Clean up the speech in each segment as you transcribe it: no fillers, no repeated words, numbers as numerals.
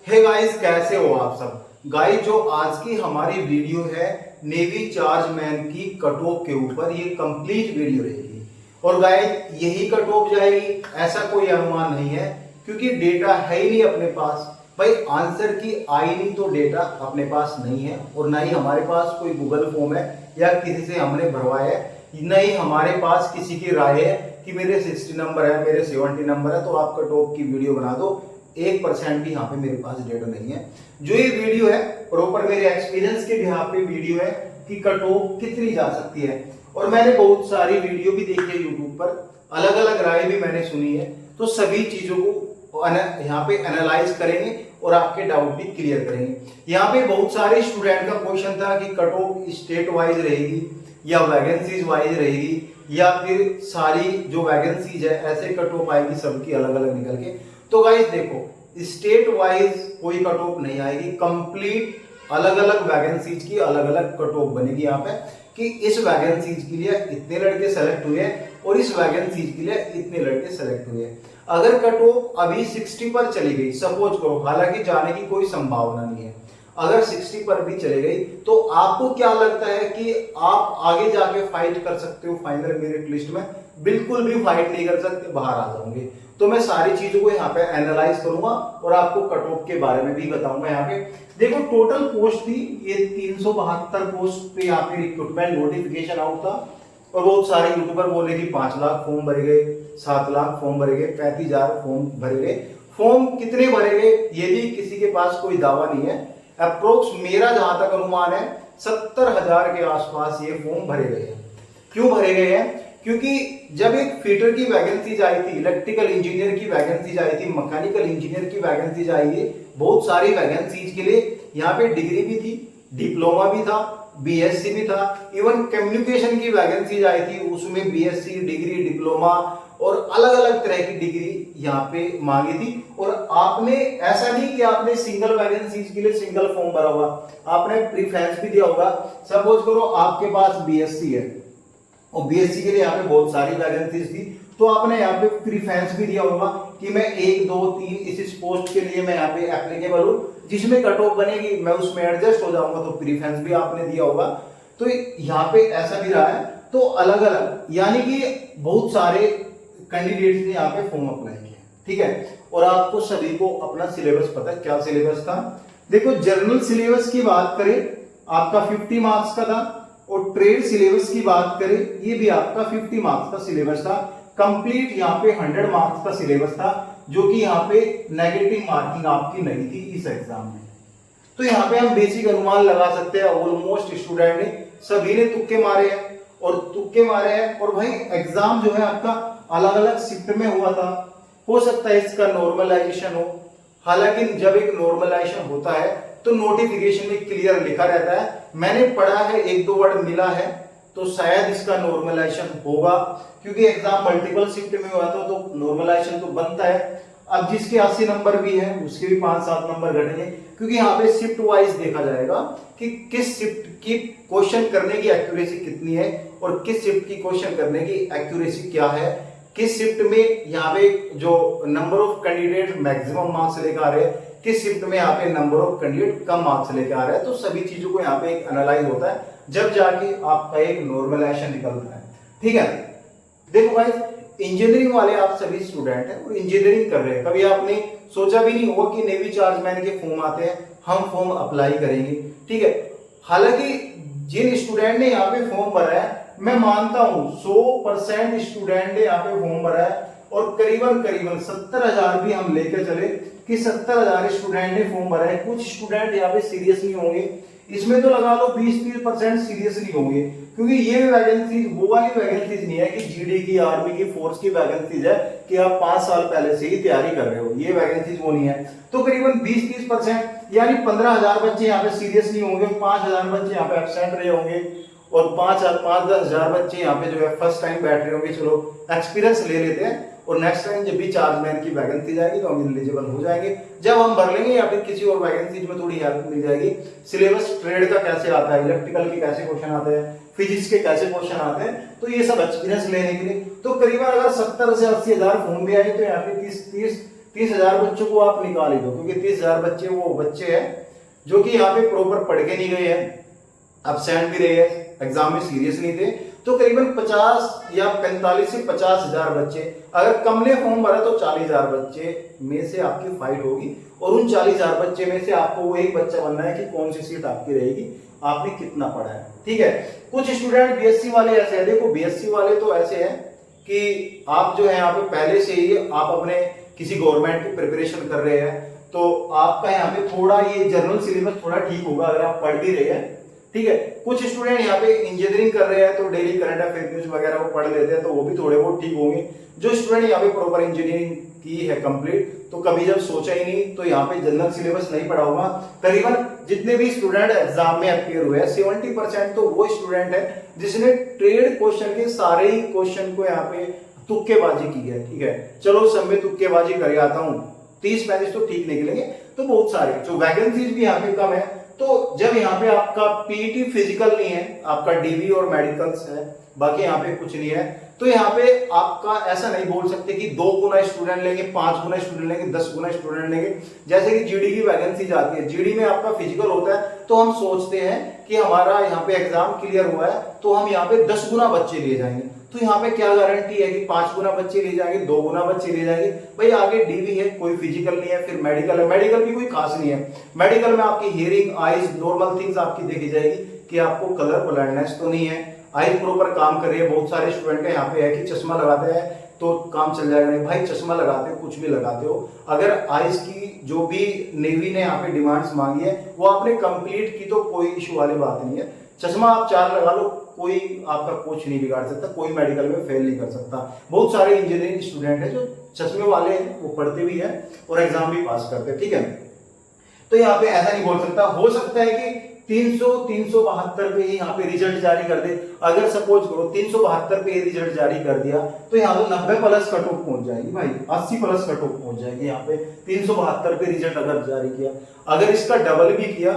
Hey guys, कैसे हो आप सब। गाइस, जो आज की हमारी वीडियो है नेवी चार्ज मैन की कट ऑफ के ऊपर, ये कंप्लीट वीडियो रहेगी। और गाइस, यही कट ऑफ जाएगी ऐसा कोई अनुमान नहीं है, क्योंकि डेटा है ही नहीं अपने पास। भाई आंसर की आई नहीं तो डेटा अपने पास नहीं है, और ना ही हमारे पास कोई गूगल फॉर्म है या किसी से हमने भरवाया है, न ही हमारे पास किसी की राय है कि मेरे 60 नंबर है, मेरे 70 नंबर है तो आप कट ऑफ की वीडियो बना दो। 1% भी यहाँ पे मेरे पास डेटा नहीं है। जो ये वीडियो है प्रॉपर मेरे एक्सपीरियंस के बिहाफ पे वीडियो है कि कट ऑफ कितनी जा सकती है। और मैंने बहुत सारी वीडियो भी देखी है यूट्यूब पर, अलग अलग राय भी मैंने सुनी है, तो सभी चीजों को यहाँ पे एनालाइज करेंगे और आपके डाउट भी क्लियर करेंगे। यहाँ पे बहुत सारे स्टूडेंट का क्वेश्चन था कि कट ऑफ स्टेट वाइज रहेगी या वैकेंसीज वाइज रहेगी, या फिर सारी जो वैकेंसीज है ऐसे कट ऑफ आएगी सबकी अलग अलग निकल के। तो गाइस देखो, स्टेट वाइज कोई कट ऑफ नहीं आएगी, कंप्लीट अलग अलग वैकेंसीज की अलग अलग कट ऑफ बनेगी यहाँ पे कि इस वैकेंसीज के लिए इतने लड़के सेलेक्ट हुए और इस वैकेंसीज के लिए इतने लड़के सेलेक्ट हुए। अगर कट ऑफ अभी 60 पर चली गई, सपोज करो, हालांकि जाने की कोई संभावना नहीं है, अगर 60 पर भी चले गई तो आपको क्या लगता है कि आप आगे जाके फाइट कर सकते हो फाइनल मेरिट लिस्ट में? बिल्कुल भी फाइट नहीं कर सकते, बाहर आ जाओगे। तो मैं सारी चीजों को यहाँ पे एनालाइज करूंगा और आपको कट ऑफ के बारे में भी बताऊंगा। यहाँ पे देखो, टोटल पोस्ट थी ये 372 पोस्ट पे यहाँ पे रिक्रूटमेंट नोटिफिकेशन आउट था। और बहुत सारे यूट्यूबर बोले कि 5 लाख फॉर्म भरे गए, 7 लाख फॉर्म भरे गए, 35,000 फॉर्म भरे गए। फॉर्म कितने भरे गए ये भी किसी के पास कोई दावा नहीं है। अप्रोक्स मेरा जहां तक अनुमान है 70,000 के आसपास ये फॉर्म भरे गए हैं। क्यों भरे गए हैं? क्योंकि जब एक फीटर की वैकेंसीज आई थी, इलेक्ट्रिकल इंजीनियर की वैकेंसीज आई थी, मैकेनिकल इंजीनियर की वैकेंसीज आई थी, बहुत सारी वैकेंसीज के लिए यहाँ पे डिग्री भी थी, डिप्लोमा भी था, बीएससी भी था, इवन कम्युनिकेशन की वैकेंसीज आई थी, उसमें बीएससी डिग्री, डिप्लोमा और अलग अलग तरह की डिग्री यहाँ पे मांगी थी। और आपने ऐसा नहीं कि आपने सिंगल वैकेंसीज के लिए सिंगल फॉर्म भरा होगा, आपने प्रीफरेंस भी दिया होगा। सपोज करो आपके पास बीएससी है और बीएससी के लिए यहाँ पे बहुत सारी वैकेंसीज थी, तो आपने यहाँ पे प्रीफरेंस भी दिया होगा कि मैं 1 2 3 इस पोस्ट के लिए मैं यहाँ पे एप्लीकेबल हूँ, जिसमें कट ऑफ बनेगी मैं उसमें एडजस्ट हो जाऊंगा, तो प्रीफरेंस भी आपने दिया होगा। तो यहाँ पे ऐसा भी रहा है। तो अलग अलग यानी कि बहुत सारे कैंडिडेट्स ने यहाँ पे फॉर्म अप्लाई किया, ठीक है। और आपको सभी को अपना सिलेबस पता है, क्या सिलेबस था। देखो, जनरल सिलेबस की बात करें आपका 50 मार्क्स का था, और ट्रेड सिलेबस की बात करें ये भी आपका 50 मार्क्स का सिलेबस था। कंप्लीट यहाँ पे 100 मार्क्स का सिलेबस था, जो कि यहाँ पे नेगेटिव मार्किंग आपकी नहीं थी इस एग्जाम में। तो यहाँ पे हम बेसिक अनुमान लगा सकते हैं, ऑलमोस्ट स्टूडेंट ने सभी ने तुक्के मारे हैं और तुक्के मारे हैं। और भाई एग्जाम जो है आपका अलग अलग शिफ्ट में हुआ था, हो सकता है इसका नॉर्मलाइजेशन हो। हालांकि जब एक नॉर्मलाइजेशन होता है तो नोटिफिकेशन में क्लियर लिखा रहता है, मैंने पढ़ा है, 1 2 वर्ड मिला है, तो शायद इसका नॉर्मलाइजेशन होगा, क्योंकि एग्जाम मल्टीपल शिफ्ट में हुआ था तो नॉर्मलाइजेशन तो बनता है। अब जिसके 80 नंबर भी है उसके भी 5-7 नंबर घटेंगे, क्योंकि यहाँ पे शिफ्ट वाइज देखा जाएगा कि किस शिफ्ट की क्वेश्चन करने की एक्यूरेसी कितनी है और किस शिफ्ट की क्वेश्चन करने की एक्यूरेसी क्या है, किस शिफ्ट में यहाँ पे जो number of candidate maximum marks लेकर आ रहे हैं, किस शिफ्ट में यहाँ पे number of candidate come marks लेकर आ रहे हैं। तो सभी चीजों को यहाँ पे एक एनालाइज होता है, जब जाके आपका एक नॉर्मलाइजेशन निकलता है, ठीक है। देखो गाइस, इंजीनियरिंग वाले आप सभी स्टूडेंट हैं और इंजीनियरिंग कर रहे हैं, कभी आपने सोचा भी नहीं होगा कि नेवी चार्जमैन के फॉर्म आते हैं, हम फॉर्म अप्लाई करेंगे, ठीक है। हालांकि जिन स्टूडेंट ने यहाँ पे फॉर्म भरा है, मैं मानता हूं 100% स्टूडेंट ने यहाँ पे फॉर्म भरा है, और करीबन 70,000 भी हम लेकर चले कि 70,000 स्टूडेंट ने फॉर्म भरा है। कुछ स्टूडेंट यहाँ पे सीरियस नहीं होंगे, इसमें तो लगा लो 20-30% सीरियस नहीं होंगे, क्योंकि ये वैकेंसी वो वाली वैकेंसीज नहीं है कि जीडी की, आर्मी की, फोर्स की वैकेंसीज है कि आप 5 साल पहले से ही तैयारी कर रहे हो, ये वैकेंसीज वो नहीं है। तो करीबन 20-30% यानी 15,000 बच्चे यहाँ पे सीरियस नहीं होंगे, 5,000 बच्चे यहाँ पे एब्सेंट रहे होंगे, और 5-10,000 बच्चे यहाँ पे जो है फर्स्ट टाइम बैठ रहे होंगे। चलो एक्सपीरियंस ले लेते हैं, और नेक्स्ट टाइम जब भी चार्जमैन की वैकेंसी जाएगी तो हम एलिजिबल हो जाएंगे, जब हम भर लेंगे, या फिर किसी और वैकेंसीज में थोड़ी हेल्प मिल जाएगी। सिलेबस ट्रेड का कैसे आता है, इलेक्ट्रिकल के कैसे क्वेश्चन आते हैं, फिजिक्स के कैसे क्वेश्चन आते हैं, तो ये सब एक्सपीरियंस लेने के लिए तो करीबन अगर 70 से 80,000 फॉर्म भी आए तो यहाँ पे 30 30,000 बच्चों को आप निकाल ही दो, क्योंकि 30,000 बच्चे वो बच्चे हैं जो कि यहाँ पे प्रॉपर पढ़ के नहीं गए हैं, एब्सेंट भी रहे हैं, एग्जाम में सीरियस नहीं थे। तो करीबन 50 या 45 से 50,000 बच्चे, अगर कम ने फॉर्म भरा तो 40,000 बच्चे में से आपकी फाइट होगी, और उन 40,000 बच्चे में से आपको वो एक बच्चा बनना है कि कौन सी सीट आपकी रहेगी, आपने कितना पढ़ा है। ठीक है, कुछ स्टूडेंट बीएससी वाले ऐसे हैं, देखो बीएससी वाले तो ऐसे हैं कि आप जो है यहाँ पे पहले से ही आप अपने किसी गवर्नमेंट की प्रिपरेशन कर रहे हैं, तो आपका यहाँ पे थोड़ा ये जनरल सिलेबस थोड़ा ठीक होगा अगर आप पढ़ भी रहे हैं। ठीक है, कुछ स्टूडेंट यहाँ पे इंजीनियरिंग कर रहे हैं तो डेली करंट अफेयर न्यूज वगैरह वो पढ़ लेते हैं, तो वो भी थोड़े बहुत ठीक होंगे। जो स्टूडेंट यहाँ पे प्रॉपर इंजीनियरिंग की है कंप्लीट, तो कभी जब सोचा ही नहीं, तो यहाँ पे जनरल सिलेबस नहीं पढ़ा होगा। करीबन जितने भी स्टूडेंट एग्जाम में अपियर हुए हैं 70% तो वो स्टूडेंट है जिसने ट्रेड क्वेश्चन के सारे ही क्वेश्चन को यहाँ पे तुक्केबाजी की है। ठीक है, चलो सब में तुक्केबाजी कर आता हूँ, 30-35 तो ठीक निकलेंगे, तो बहुत सारे जो वैकेंसीज भी यहाँ पे कम है। तो जब यहाँ पे आपका पीटी फिजिकल नहीं है, आपका डीबी और मेडिकल्स है, बाकी यहाँ पे कुछ नहीं है, तो यहाँ पे आपका ऐसा नहीं बोल सकते कि 2 गुना स्टूडेंट लेंगे, 5 गुना स्टूडेंट लेंगे, 10 गुना स्टूडेंट लेंगे। जैसे कि जीडी की वैकेंसी जाती है, जीडी में आपका फिजिकल होता है, तो हम सोचते हैं कि हमारा यहाँ पे एग्जाम क्लियर हुआ है तो हम यहाँ पे 10 गुना बच्चे ले जाएंगे। तो यहाँ पे क्या गारंटी है कि 5 गुना बच्चे ले जाएंगे, 2 गुना बच्चे ले जाएंगे? भाई आगे डीबी है, कोई फिजिकल नहीं है, फिर मेडिकल है, मेडिकल भी कोई खास नहीं है। मेडिकल में आपकी हियरिंग, आईज, नॉर्मल थिंग्स आपकी देखी जाएगी कि आपको कलर ब्लाइंडनेस तो नहीं है, आईज प्रॉपर काम कर रही है। बहुत सारे स्टूडेंट यहाँ पे है कि चश्मा लगाते हैं तो काम चल जाएगा, नहीं भाई, चश्मा लगाते हो कुछ भी लगाते हो, अगर आईज की जो भी नेवी ने यहाँ पे डिमांड्स मांगी है वो आपने कंप्लीट की तो कोई इशू वाली बात नहीं है। चश्मा आप 4 लगा लो, कोई आपका कुछ नहीं बिगाड़ सकता, कोई मेडिकल में फेल नहीं कर सकता। बहुत सारे इंजीनियरिंग स्टूडेंट हैं जो चश्मे वाले हैं, वो पढ़ते भी हैं और एग्जाम भी पास करते हैं। ठीक है, तो यहाँ पे ऐसा नहीं बोल सकता, हो सकता है कि 372 पे ही यहाँ पे रिजल्ट जारी कर दे। अगर सपोज करो 372 पे रिजल्ट जारी कर दिया तो यहाँ पे 90 प्लस कट ऑफ पहुंच जाएगी भाई, 80 प्लस कट ऑफ पहुंच जाएगी यहाँ पे 372 पे रिजल्ट अगर जारी किया। अगर इसका डबल भी किया,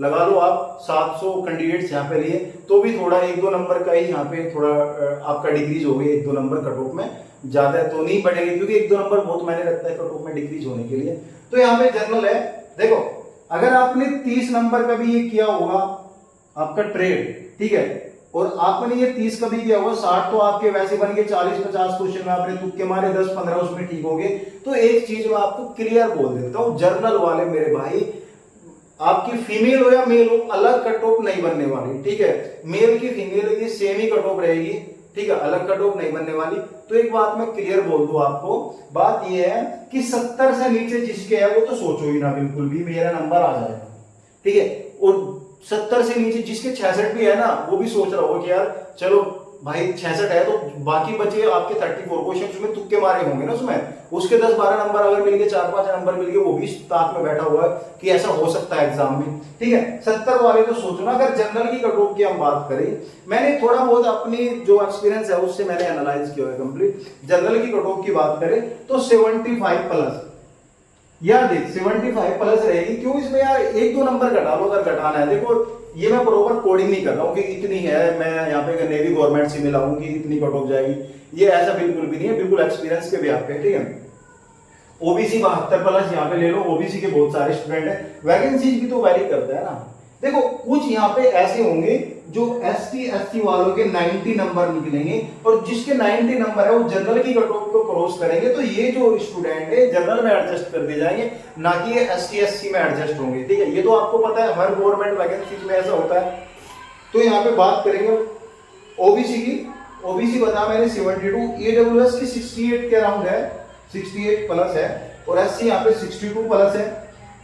लगा लो आप 700 कैंडिडेट्स यहाँ पे लिए, तो भी थोड़ा 1-2 नंबर का ही यहाँ पे थोड़ा आपका डिक्रीज हो गई, 1-2 नंबर कट ऑफ में, ज्यादा तो नहीं बढ़ेगी, क्योंकि 1-2 नंबर बहुत मायने रखता है कट ऑफ में डिक्रीज होने के लिए। तो यहाँ पे जनरल है, देखो अगर आपने 30 नंबर का भी ये किया होगा आपका ट्रेड, ठीक है, और आपने ये 30 का भी किया होगा, 60 तो आपके वैसे बन के 40-50 क्वेश्चन में आपने तुक्के मारे, 10-15 उसमें ठीक हो गए। तो एक चीज मैं आपको क्लियर बोल देता हूँ, जर्नल वाले मेरे भाई, आपकी फीमेल हो या मेल हो, अलग कट ऑफ नहीं बनने वाली। ठीक है, मेल की फीमेल की सेम ही कट ऑफ रहेगी, ठीक है, अलग कट ऑफ नहीं बनने वाली। तो एक बात मैं क्लियर बोल दूं आपको, बात यह है कि 70 से नीचे जिसके है वो तो सोचो ही ना बिल्कुल भी, मेरा नंबर आ जाएगा। ठीक है, और 70 से नीचे जिसके 66 भी है ना, वो भी सोच रहा होगा कि यार चलो भाई 66 है तो बाकी बचे आपके 34 क्वेश्चन में तुक्के मारे होंगे ना उसमें, उसके 10-12 नंबर अगर मिल गए, 4-5 नंबर मिल गए, वो भी ताक में बैठा हुआ है कि ऐसा हो सकता है एग्जाम में। ठीक है, 70 वाले तो सोचो ना। अगर जनरल की कट ऑफ की हम बात करें, मैंने थोड़ा बहुत अपनी जो एक्सपीरियंस है उससे मैंने एनालाइज किया है कंप्लीट। जनरल की कट ऑफ की बात करें तो 75 प्लस, यार देख 75 प्लस रहेगी। क्यों इसमें यार 1-2 नंबर घटा लो अगर घटाना है। देखो ये मैं प्रॉपर कोडिंग नहीं कर रहा हूँ कि इतनी है, मैं यहाँ पे नेवी गवर्नमेंट से मिला हूँ कि इतनी कट ऑफ जाएगी, ये ऐसा बिल्कुल भी नहीं है, बिल्कुल एक्सपीरियंस के भी आप पे। ठीक है, ओबीसी 72 प्लस यहाँ पे ले लो, ओबीसी के बहुत सारे स्टूडेंट हैं, वैकेंसीज भी तो वैरी करता है ना। देखो कुछ यहाँ पे ऐसे होंगे जो एसटी एससी वालों के 90 नंबर निकलेंगे, और जिसके 90 नंबर है वो जनरल की कट ऑफ को क्रॉस करेंगे, तो ये जो स्टूडेंट है जनरल में एडजस्ट कर दिए जाएंगे, ना कि ये एसटी एससी में एडजस्ट होंगे। ठीक है, ये तो आपको पता है, हर गवर्नमेंट वैकेंसी में ऐसा होता है। तो यहाँ पे बात करेंगे ओबीसी की, ओबीसी बता मैंने 72, ईडब्ल्यूएस की 68 के अराउंड है, 68 प्लस है, और एससी यहाँ पे 62 प्लस है।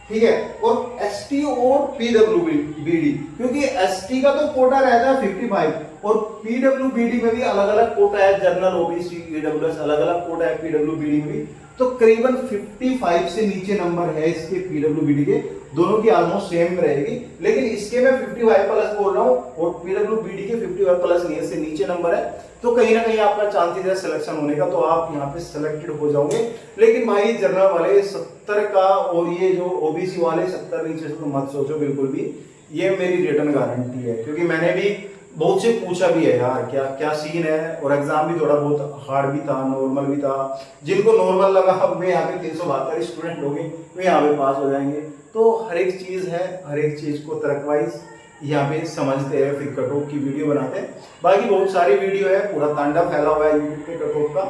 ठीक है, और एसटी और पीडब्ल्यूबीडी, क्योंकि एसटी का तो कोटा रहता है 55 और पीडब्ल्यूबीडी में भी अलग अलग कोटा है, जनरल ओबीसी ईडब्ल्यूएस अलग अलग कोटा है पीडब्ल्यूबीडी में भी। तो करीबन 55 से नीचे नंबर है इसके पीडब्ल्यूबीडी के, दोनों की ऑलमोस्ट सेम रहेगी, लेकिन इसके मैं 55 प्लस बोल रहा हूँ और पीडब्ल्यूबीडी के 55 प्लस नहीं, इससे नीचे नंबर है, तो कहीं ना कहीं आपका चांसेस है सिलेक्शन होने का, तो आप यहाँ पे सिलेक्टेड हो जाओगे। लेकिन भाई जनरल वाले 70 का और ये जो ओबीसी वाले 70 नीचे से तो मत सोचो बिल्कुल भी, ये मेरी रिटर्न गारंटी है, क्योंकि मैंने भी बहुत से पूछा भी है यार क्या क्या सीन है, और एग्जाम भी थोड़ा बहुत हार्ड भी था, नॉर्मल भी था। जिनको नॉर्मल लगा वे यहाँ पे 372 स्टूडेंट होंगे, वे यहाँ पे पास हो जाएंगे। तो हर एक चीज़ है, हर एक चीज़ को तरक वाइज यहाँ पे समझते हैं, फिर कट ऑफ की वीडियो बनाते हैं। बाकी बहुत सारी वीडियो है, पूरा तांडव फैला हुआ है यूट्यूब पे कट ऑफ का।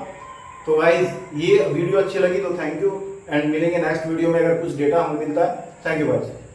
तो गाइज ये वीडियो अच्छी लगी तो थैंक यू, एंड मिलेंगे नेक्स्ट वीडियो में अगर कुछ डेटा हमें मिलता है। Thank you guys.